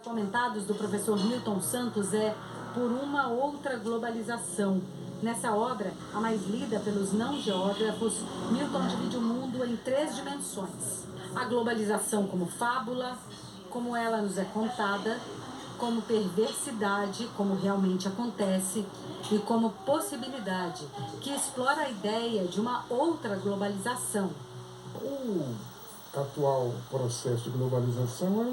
comentados do professor Milton Santos é Por uma Outra Globalização. Nessa obra, a mais lida pelos não geógrafos, Milton divide o mundo em 3 dimensões. A globalização como fábula, como ela nos é contada, como perversidade, como realmente acontece, e como possibilidade, que explora a ideia de uma outra globalização. O atual processo de globalização é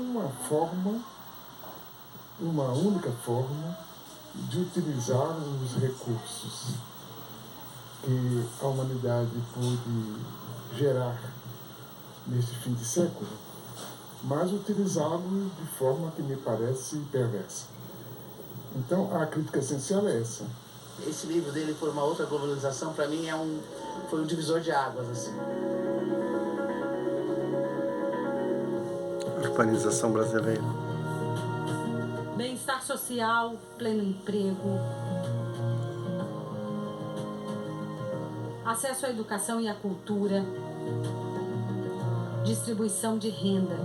uma única forma de utilizar os recursos que a humanidade pôde gerar neste fim de século, mas utilizá-los de forma que me parece perversa. Então, a crítica essencial é essa. Esse livro dele, Por uma Outra Globalização, para mim foi um divisor de águas, assim. Urbanização brasileira. Bem-estar social, pleno emprego, acesso à educação e à cultura, distribuição de renda.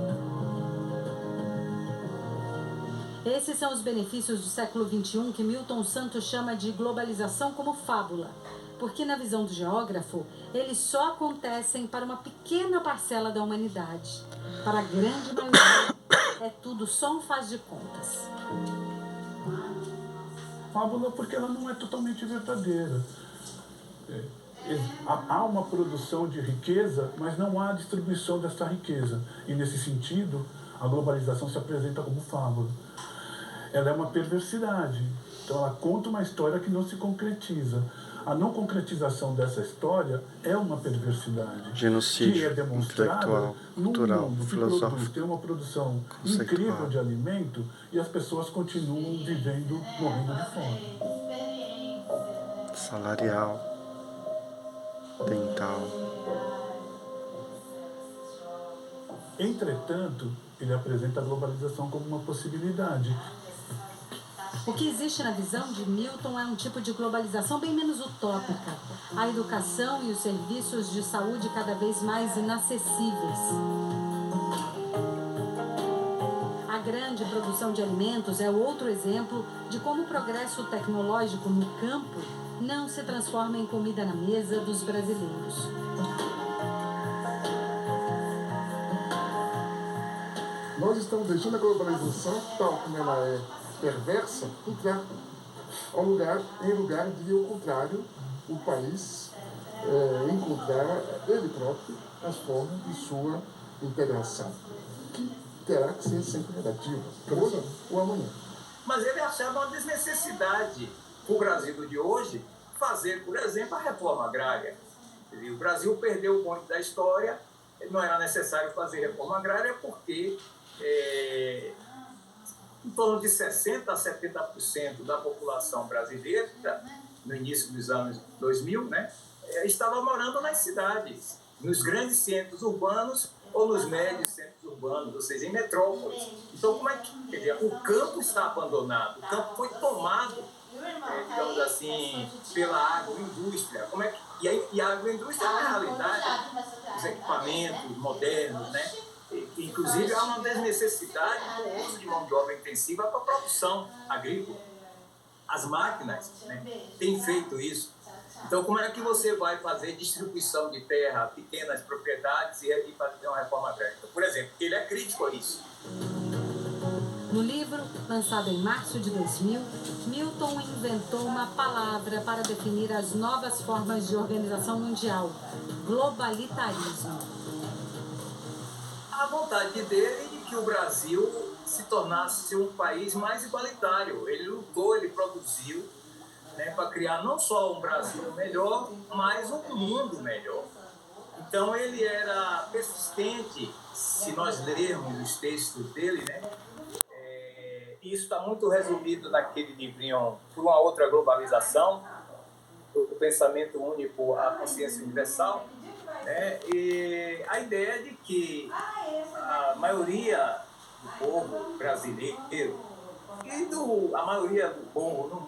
Esses são os benefícios do século XXI que Milton Santos chama de globalização como fábula, porque na visão do geógrafo, eles só acontecem para uma pequena parcela da humanidade. Para a grande maioria, é tudo só um faz de contas. Fábula porque ela não é totalmente verdadeira. Há uma produção de riqueza, mas não há distribuição dessa riqueza. E nesse sentido, a globalização se apresenta como fábula. Ela é uma perversidade. Então ela conta uma história que não se concretiza. A não concretização dessa história é uma perversidade. Genocídio que é demonstrada cultural, mundo filosófico, tem uma produção conceitual, incrível de alimento e as pessoas continuam vivendo, morrendo de fome. salarial, dental. Entretanto, ele apresenta a globalização como uma possibilidade. O que existe na visão de Milton é um tipo de globalização bem menos utópica. A educação e os serviços de saúde cada vez mais inacessíveis. A grande produção de alimentos é outro exemplo de como o progresso tecnológico no campo não se transforma em comida na mesa dos brasileiros. Nós estamos deixando a globalização, tal como ela é perversa, entrar em lugar de, ao contrário, o país encontrar ele próprio as formas de sua integração, que terá que ser sempre negativa, hoje ou amanhã. Mas ele achava uma desnecessidade para o Brasil de hoje fazer, por exemplo, a reforma agrária. O Brasil perdeu o bonde da história, não era necessário fazer reforma agrária porque em torno de 60% a 70% da população brasileira, no início dos anos 2000, estava morando nas cidades, nos grandes centros urbanos ou nos médios centros urbanos, ou seja, em metrópoles. Então, como é que... Quer dizer, o campo está abandonado, o campo foi tomado, digamos assim, pela agroindústria. E a agroindústria é a realidade, os equipamentos modernos, Inclusive, há uma desnecessidade do uso de mão de obra intensiva para a produção agrícola. As máquinas têm feito isso. Então, como é que você vai fazer distribuição de terra a pequenas propriedades e fazer uma reforma agrária? Por exemplo, ele é crítico a isso. No livro, lançado em março de 2000, Milton inventou uma palavra para definir as novas formas de organização mundial: globalitarismo. A vontade dele de que o Brasil se tornasse um país mais igualitário. Ele lutou, ele produziu para criar não só um Brasil melhor, mas um mundo melhor. Então ele era persistente, se nós lermos os textos dele, isso está muito resumido naquele livrinho Por uma Outra Globalização, o pensamento único, a consciência universal, e a ideia de que a maioria do povo brasileiro e a maioria do povo no